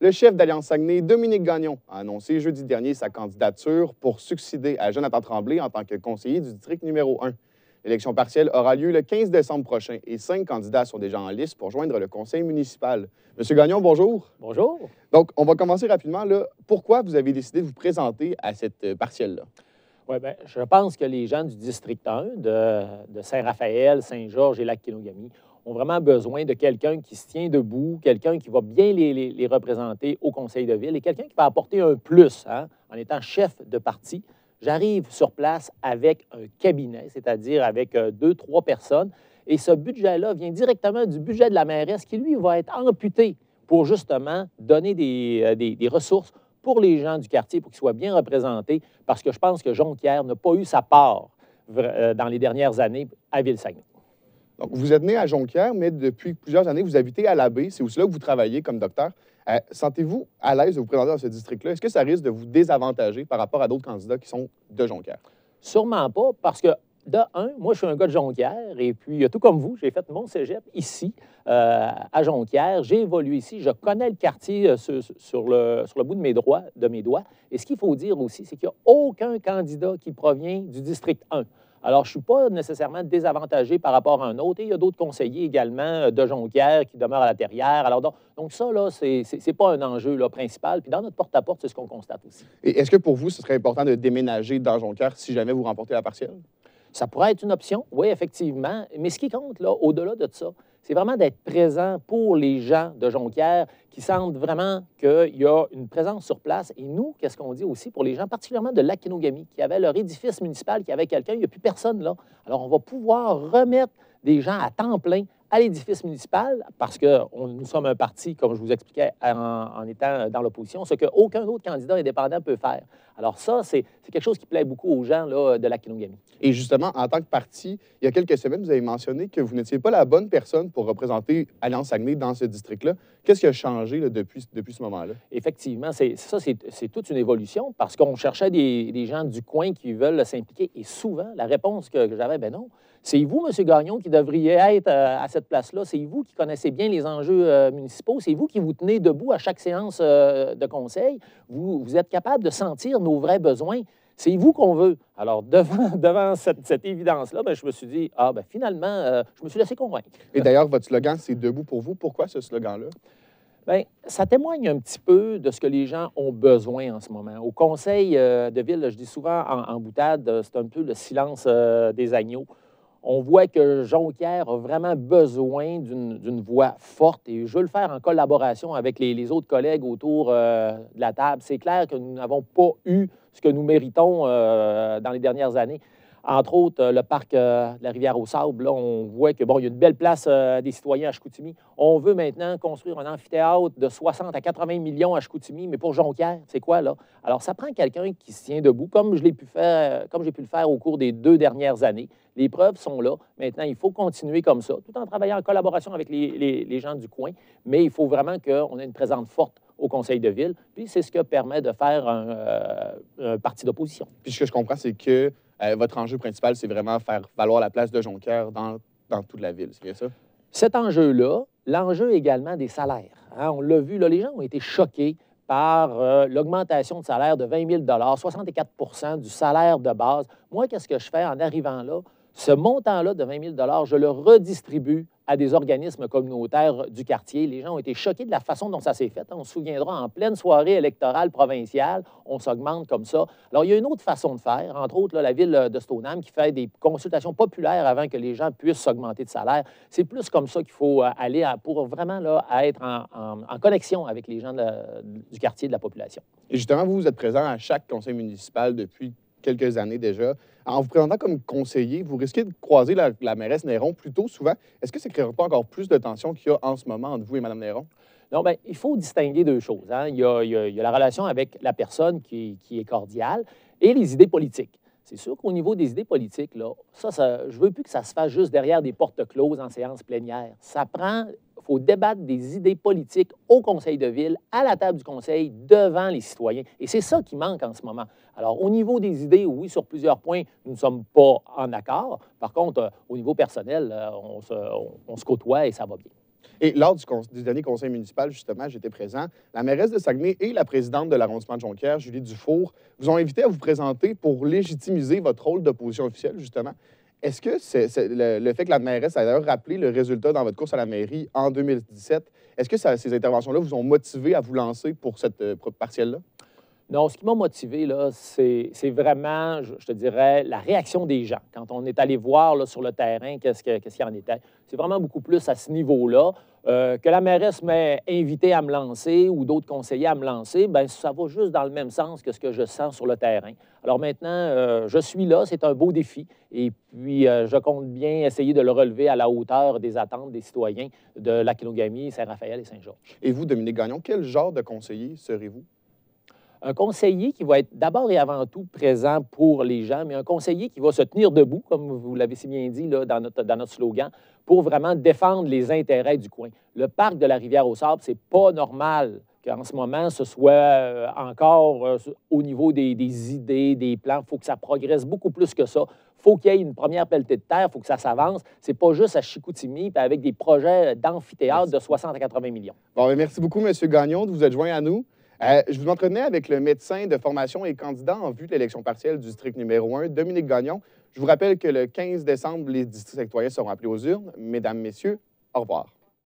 Le chef d'Alliance Saguenay, Dominique Gagnon, a annoncé jeudi dernier sa candidature pour succéder à Jonathan Tremblay en tant que conseiller du district numéro 1. L'élection partielle aura lieu le 15 décembre prochain et 5 candidats sont déjà en liste pour joindre le conseil municipal. Monsieur Gagnon, bonjour. Bonjour. Donc, on va commencer rapidement. Là. Pourquoi vous avez décidé de vous présenter à cette partielle-là? Oui, bien, je pense que les gens du district 1, de Saint-Raphaël, Saint-Georges et Lac-Kenogami, ont vraiment besoin de quelqu'un qui se tient debout, quelqu'un qui va bien les représenter au conseil de ville et quelqu'un qui va apporter un plus en étant chef de parti. J'arrive sur place avec un cabinet, c'est-à-dire avec 2-3 personnes, et ce budget-là vient directement du budget de la mairesse qui, lui, va être amputé pour justement donner des ressources pour les gens du quartier, pour qu'ils soient bien représentés, parce que je pense que Jonquière n'a pas eu sa part dans les dernières années à Ville-Saguenay. Donc, vous êtes né à Jonquière, mais depuis plusieurs années, vous habitez à l'Abbé. C'est aussi là que vous travaillez comme docteur. Sentez-vous à l'aise de vous présenter dans ce district-là? Est-ce que ça risque de vous désavantager par rapport à d'autres candidats qui sont de Jonquière? Sûrement pas, parce que, de un, moi, je suis un gars de Jonquière, et puis, tout comme vous, j'ai fait mon cégep ici, à Jonquière. J'ai évolué ici. Je connais le quartier sur le bout de mes doigts. Et ce qu'il faut dire aussi, c'est qu'il n'y a aucun candidat qui provient du district 1. Alors, je ne suis pas nécessairement désavantagé par rapport à un autre. Et il y a d'autres conseillers également de Jonquière qui demeurent à la Terrière. Alors, donc ça, là, c'est pas un enjeu là, principal. Puis dans notre porte-à-porte, c'est ce qu'on constate aussi. Et est-ce que pour vous, ce serait important de déménager dans Jonquière si jamais vous remportez la partielle? Ça pourrait être une option, oui, effectivement. Mais ce qui compte, là, au-delà de ça, c'est vraiment d'être présent pour les gens de Jonquière qui sentent vraiment qu'il y a une présence sur place. Et nous, qu'est-ce qu'on dit aussi pour les gens, particulièrement de Lac-Kenogami, qui avaient leur édifice municipal, qui avait quelqu'un, il n'y a plus personne là. Alors, on va pouvoir remettre des gens à temps plein à l'édifice municipal, parce que nous sommes un parti, comme je vous expliquais, en étant dans l'opposition, ce qu'aucun autre candidat indépendant peut faire. Alors ça, c'est quelque chose qui plaît beaucoup aux gens là, de Lac-Kenogami. Et justement, en tant que parti, il y a quelques semaines, vous avez mentionné que vous n'étiez pas la bonne personne pour représenter Alliance Saguenay dans ce district-là. Qu'est-ce qui a changé là, depuis ce moment-là? Effectivement, c'est toute une évolution, parce qu'on cherchait des gens du coin qui veulent s'impliquer. Et souvent, la réponse que j'avais, ben non, c'est vous, M. Gagnon, qui devriez être à cette place-là. C'est vous qui connaissez bien les enjeux municipaux. C'est vous qui vous tenez debout à chaque séance de conseil. Vous êtes capable de sentir nos vrais besoins. C'est vous qu'on veut. Alors, devant cette évidence-là, ben, je me suis dit, finalement, je me suis laissé convaincre. Et d'ailleurs, votre slogan, c'est « Debout pour vous ». Pourquoi ce slogan-là? Bien, ça témoigne un petit peu de ce que les gens ont besoin en ce moment. Au conseil de ville, je dis souvent en boutade, c'est un peu le silence des agneaux. On voit que Jonquière a vraiment besoin d'une voix forte, et je veux le faire en collaboration avec les autres collègues autour de la table. C'est clair que nous n'avons pas eu ce que nous méritons dans les dernières années. Entre autres, le parc de la Rivière-aux-Sables, là, on voit que, bon, il y a une belle place des citoyens à Chicoutimi. On veut maintenant construire un amphithéâtre de 60 à 80 millions à Chicoutimi, mais pour Jonquière, c'est quoi, là? Alors, ça prend quelqu'un qui se tient debout, comme j'ai pu le faire au cours des 2 dernières années. Les preuves sont là. Maintenant, il faut continuer comme ça, tout en travaillant en collaboration avec les gens du coin, mais il faut vraiment qu'on ait une présence forte au conseil de ville, puis c'est ce que permet de faire un parti d'opposition. Puis ce que je comprends, c'est que votre enjeu principal, c'est vraiment faire valoir la place de Jonquière dans toute la ville. C'est bien ça? Cet enjeu-là, l'enjeu également des salaires. On l'a vu, là, les gens ont été choqués par l'augmentation de salaire de 20 000 64 du salaire de base. Moi, qu'est-ce que je fais en arrivant là? Ce montant-là de 20 000 je le redistribue à des organismes communautaires du quartier. Les gens ont été choqués de la façon dont ça s'est fait. On se souviendra, en pleine soirée électorale provinciale, on s'augmente comme ça. Alors, il y a une autre façon de faire, entre autres, là, la ville de Stoneham qui fait des consultations populaires avant que les gens puissent s'augmenter de salaire. C'est plus comme ça qu'il faut aller pour vraiment là, être en connexion avec les gens du quartier, de la population. Et justement, vous êtes présent à chaque conseil municipal depuis quelques années déjà. En vous présentant comme conseiller, vous risquez de croiser la mairesse Néron plutôt souvent. Est-ce que ça ne créera pas encore plus de tension qu'il y a en ce moment entre vous et Mme Néron? Non, bien, il faut distinguer 2 choses. Il y a la relation avec la personne qui est cordiale et les idées politiques. C'est sûr qu'au niveau des idées politiques, là, je ne veux plus que ça se fasse juste derrière des portes closes en séance plénière. Il faut débattre des idées politiques au conseil de ville, à la table du conseil, devant les citoyens. Et c'est ça qui manque en ce moment. Alors, au niveau des idées, oui, sur plusieurs points, nous ne sommes pas en accord. Par contre, au niveau personnel, on se côtoie et ça va bien. Et lors du dernier conseil municipal, justement, j'étais présent, la mairesse de Saguenay et la présidente de l'arrondissement de Jonquière, Julie Dufour, vous ont invité à vous présenter pour légitimiser votre rôle d'opposition officielle, justement. Est-ce que le fait que la mairesse a d'ailleurs rappelé le résultat dans votre course à la mairie en 2017, est-ce que ces interventions-là vous ont motivé à vous lancer pour cette partielle-là? Non, ce qui m'a motivé, là, c'est vraiment, je te dirais, la réaction des gens. Quand on est allé voir là, sur le terrain qu'est-ce qu'il en était, c'est vraiment beaucoup plus à ce niveau-là. Que la mairesse m'ait invité à me lancer ou d'autres conseillers à me lancer, bien, ça va juste dans le même sens que ce que je sens sur le terrain. Alors maintenant, je suis là, c'est un beau défi. Et puis, je compte bien essayer de le relever à la hauteur des attentes des citoyens de l'Aquinogami, Saint-Raphaël et Saint-Georges. Et vous, Dominique Gagnon, quel genre de conseiller serez-vous? Un conseiller qui va être d'abord et avant tout présent pour les gens, mais un conseiller qui va se tenir debout, comme vous l'avez si bien dit là, dans notre slogan, pour vraiment défendre les intérêts du coin. Le parc de la Rivière-aux-Sables, c'est pas normal qu'en ce moment, ce soit encore au niveau des idées, des plans. Il faut que ça progresse beaucoup plus que ça. Il faut qu'il y ait une première pelletée de terre, il faut que ça s'avance. C'est pas juste à Chicoutimi, puis avec des projets d'amphithéâtre de 60 à 80 millions. Bon, bien, merci beaucoup, M. Gagnon, de vous être joint à nous. Je vous entretenais avec le médecin de formation et candidat en vue de l'élection partielle du district numéro 1, Dominique Gagnon. Je vous rappelle que le 15 décembre, les districts citoyens seront appelés aux urnes. Mesdames, Messieurs, au revoir.